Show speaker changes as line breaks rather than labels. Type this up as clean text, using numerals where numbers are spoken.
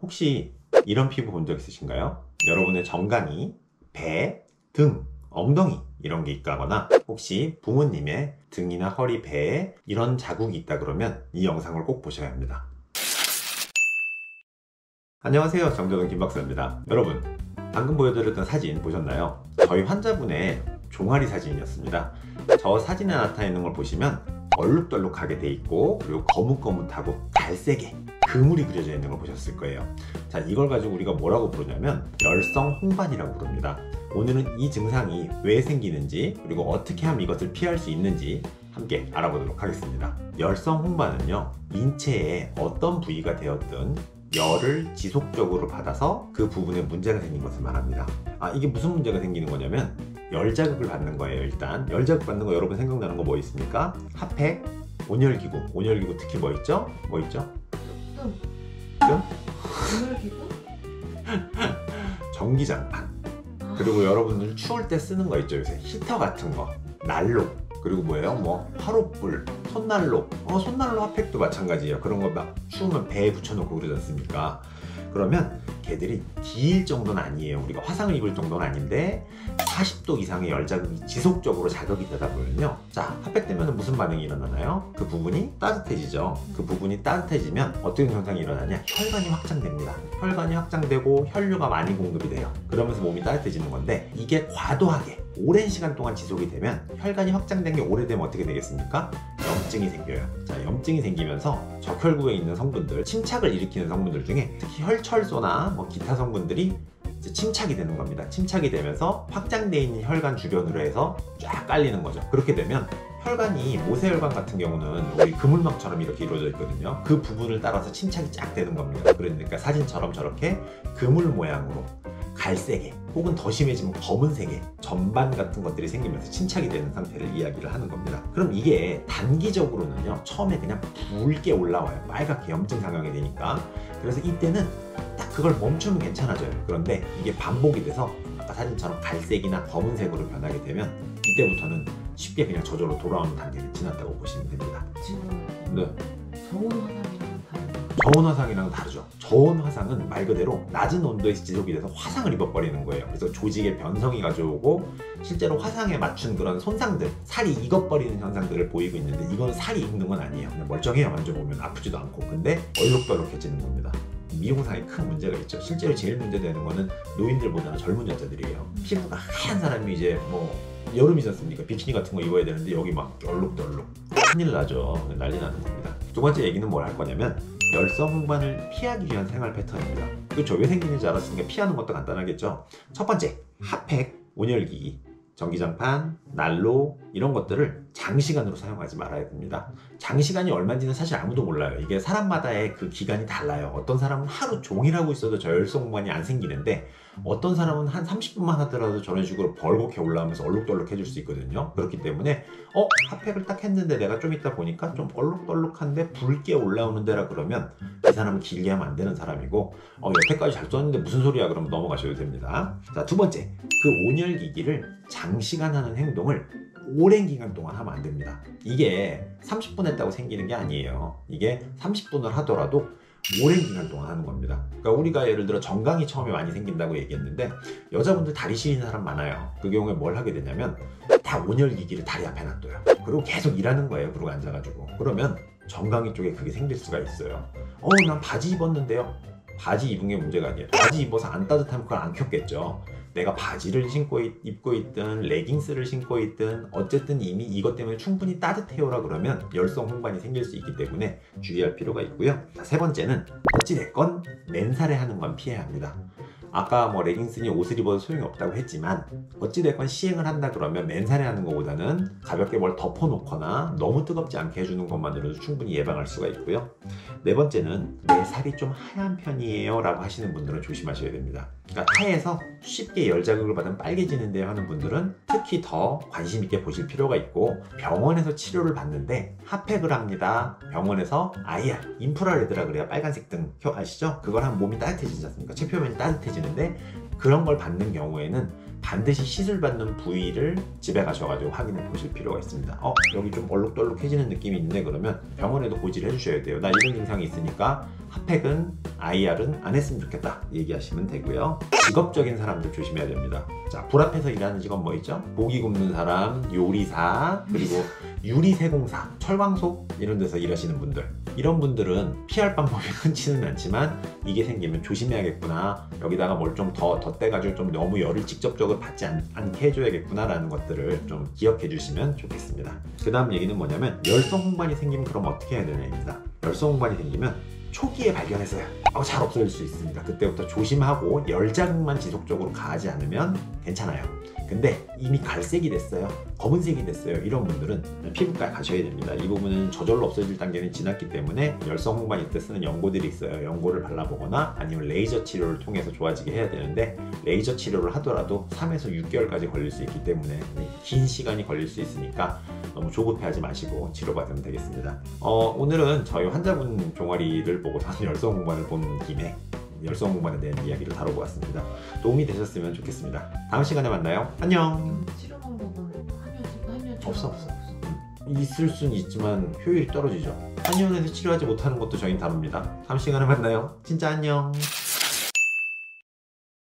혹시 이런 피부 본 적 있으신가요? 여러분의 정강이, 배, 등, 엉덩이 이런 게 있다거나 혹시 부모님의 등이나 허리, 배에 이런 자국이 있다 그러면 이 영상을 꼭 보셔야 합니다. 안녕하세요, 정정은 김박사입니다. 여러분, 방금 보여드렸던 사진 보셨나요? 저희 환자분의 종아리 사진이었습니다. 저 사진에 나타나 있는 걸 보시면 얼룩덜룩하게 돼 있고, 그리고 거뭇거뭇하고 갈색에 그물이 그려져 있는 걸 보셨을 거예요. 자, 이걸 가지고 우리가 뭐라고 부르냐면 열성 홍반이라고 부릅니다. 오늘은 이 증상이 왜 생기는지, 그리고 어떻게 하면 이것을 피할 수 있는지 함께 알아보도록 하겠습니다. 열성 홍반은요, 인체의 어떤 부위가 되었든 열을 지속적으로 받아서 그 부분에 문제가 생긴 것을 말합니다. 이게 무슨 문제가 생기는 거냐면 열 자극을 받는 거예요. 일단 열 자극 받는 거 여러분 생각나는 거 뭐 있습니까? 핫팩, 온열기구. 온열기구 특히 뭐 있죠? 뭐 있죠? 뜸?
온열기구?
전기장판. 그리고 여러분들 추울 때 쓰는 거 있죠, 요새 히터 같은 거, 난로. 그리고 뭐예요? 뭐 화롯불, 손난로. 손난로 핫팩도 마찬가지예요. 그런 거 막 추우면 배에 붙여놓고 그러지 않습니까? 그러면 걔들이 D일 정도는 아니에요. 우리가 화상을 입을 정도는 아닌데 40도 이상의 열 자극이 지속적으로 자극이 되다 보면요, 자, 핫팩 되면 무슨 반응이 일어나나요? 그 부분이 따뜻해지죠. 그 부분이 따뜻해지면 어떤 현상이 일어나냐? 혈관이 확장됩니다. 혈관이 확장되고 혈류가 많이 공급이 돼요. 그러면서 몸이 따뜻해지는 건데, 이게 과도하게 오랜 시간 동안 지속이 되면, 혈관이 확장된 게 오래되면 어떻게 되겠습니까? 염증이 생겨요. 자, 염증이 생기면서 적혈구에 있는 성분들, 침착을 일으키는 성분들 중에 특히 혈철소나 뭐 기타 성분들이 이제 침착이 되는 겁니다. 침착이 되면서 확장되어 있는 혈관 주변으로 해서 쫙 깔리는 거죠. 그렇게 되면 혈관이, 모세혈관 같은 경우는 우리 그물망처럼 이렇게 이루어져 있거든요. 그 부분을 따라서 침착이 쫙 되는 겁니다. 그러니까 사진처럼 저렇게 그물 모양으로 갈색에, 혹은 더 심해지면 검은색에 점반 같은 것들이 생기면서 침착이 되는 상태를 이야기를 하는 겁니다. 그럼 이게 단기적으로는요, 처음에 그냥 붉게 올라와요. 빨갛게 염증 상황이 되니까. 그래서 이때는 딱 그걸 멈추면 괜찮아져요. 그런데 이게 반복이 돼서 아까 사진처럼 갈색이나 검은색으로 변하게 되면 이때부터는 쉽게 그냥 저절로 돌아오는 단계를 지났다고 보시면 됩니다.
지금
네.
저온 화상이랑 다르죠?
저온 화상이랑 다르죠. 저온 화상은 말 그대로 낮은 온도에서 지속이 돼서 화상을 입어버리는 거예요. 그래서 조직의 변성이 가져오고 실제로 화상에 맞춘 그런 손상들, 살이 익어버리는 현상들을 보이고 있는데, 이건 살이 익는 건 아니에요. 그냥 멀쩡해요. 만져보면 아프지도 않고. 근데 얼룩덜룩해지는 겁니다. 미용상에 큰 문제가 있죠. 실제로 제일 문제되는 거는 노인들보다는 젊은 여자들이에요. 피부가 하얀 사람이 이제 뭐 여름이지 않습니까? 비키니 같은 거 입어야 되는데 여기 막 얼룩덜룩. 큰일 나죠. 난리 나는 겁니다. 두 번째 얘기는 뭘 할 거냐면 열성 홍반을 피하기 위한 생활 패턴입니다. 그렇죠. 왜 생기는지 알았으니까 피하는 것도 간단하겠죠. 첫 번째, 핫팩, 온열기기, 전기장판, 난로 이런 것들을 장시간으로 사용하지 말아야 됩니다. 장시간이 얼마인지는 사실 아무도 몰라요. 이게 사람마다의 그 기간이 달라요. 어떤 사람은 하루 종일 하고 있어도 저 열성 홍반이 안 생기는데, 어떤 사람은 한 30분만 하더라도 저런 식으로 벌겋게 올라오면서 얼룩덜룩해질 수 있거든요. 그렇기 때문에 핫팩을 딱 했는데 내가 좀 있다 보니까 좀 얼룩덜룩한데 붉게 올라오는 데라 그러면 이 사람은 길게 하면 안 되는 사람이고, 여태까지 잘 썼는데 무슨 소리야 그러면 넘어가셔도 됩니다. 자, 두 번째, 그 온열기기를 장시간 하는 행동을 오랜 기간 동안 하면 안 됩니다. 이게 30분 했다고 생기는 게 아니에요. 이게 30분을 하더라도 오랜 기간 동안 하는 겁니다. 그러니까 우리가 예를 들어 정강이 처음에 많이 생긴다고 얘기했는데, 여자분들 다리 시리는 사람 많아요. 그 경우에 뭘 하게 되냐면 다 온열기기를 다리 앞에 놔둬요. 그리고 계속 일하는 거예요. 그러고 앉아가지고. 그러면 정강이 쪽에 그게 생길 수가 있어요. 난 바지 입었는데요. 바지 입은 게 문제가 아니에요. 바지 입어서 안 따뜻하면 그걸 안 켰겠죠. 내가 바지를 입고 있든 레깅스를 신고 있든 어쨌든 이미 이것 때문에 충분히 따뜻해요라 그러면 열성 홍반이 생길 수 있기 때문에 주의할 필요가 있고요. 자, 세 번째는 어찌됐건 맨살에 하는 건 피해야 합니다. 아까 뭐 레깅스니 옷을 입어도 소용이 없다고 했지만 어찌됐건 시행을 한다 그러면 맨살에 하는 것보다는 가볍게 뭘 덮어놓거나 너무 뜨겁지 않게 해주는 것만으로도 충분히 예방할 수가 있고요. 네 번째는 내 살이 좀 하얀 편이에요 라고 하시는 분들은 조심하셔야 됩니다. 그러니까 하얘서 쉽게 열 자극을 받으면 빨개지는데요 하는 분들은 특히 더 관심 있게 보실 필요가 있고, 병원에서 치료를 받는데 핫팩을 합니다. 병원에서 IR, 인프라레드라 그래요. 빨간색 등 아시죠? 그걸 하면 몸이 따뜻해지지 않습니까? 체표면이 따뜻해지는데, 그런 걸 받는 경우에는 반드시 시술받는 부위를 집에 가셔가지고 확인해 보실 필요가 있습니다. 여기 좀 얼룩덜룩해지는 느낌이 있네. 그러면 병원에도 고지를 해주셔야 돼요. 나 이런 증상이 있으니까 핫팩은 IR은 안 했으면 좋겠다 얘기하시면 되고요. 직업적인 사람들 조심해야 됩니다. 자, 불 앞에서 일하는 직업 뭐 있죠? 고기 굽는 사람, 요리사, 그리고 유리세공사, 철광소 이런 데서 일하시는 분들, 이런 분들은 피할 방법이 흔치는 않지만 이게 생기면 조심해야겠구나, 여기다가 뭘 좀 더 덧대가지고 좀 너무 열을 직접적으로 받지 않게 해줘야겠구나 라는 것들을 좀 기억해 주시면 좋겠습니다. 그 다음 얘기는 뭐냐면, 열성 홍반이 생기면 그럼 어떻게 해야 되냐입니다. 열성 홍반이 생기면 초기에 발견했어요. 잘 없어질 수 있습니다. 그때부터 조심하고 열 자극만 지속적으로 가하지 않으면 괜찮아요. 근데 이미 갈색이 됐어요, 검은색이 됐어요, 이런 분들은 피부과에 가셔야 됩니다. 이 부분은 저절로 없어질 단계는 지났기 때문에 열성 홍반이 있을 때 쓰는 연고들이 있어요. 연고를 발라보거나 아니면 레이저 치료를 통해서 좋아지게 해야 되는데, 레이저 치료를 하더라도 3에서 6개월까지 걸릴 수 있기 때문에 긴 시간이 걸릴 수 있으니까 너무 조급해하지 마시고 치료받으면 되겠습니다. 오늘은 저희 환자분 종아리를 보고 저는 열성 홍반을 본 김에 열성 홍반에 대한 이야기를 다뤄보았습니다. 도움이 되셨으면 좋겠습니다. 다음 시간에 만나요. 안녕.
치료 방법은 한의원
없어. 있을 순 있지만 효율이 떨어지죠. 한의원에서 치료하지 못하는 것도 저희는 다룹니다. 다음 시간에 만나요. 진짜 안녕.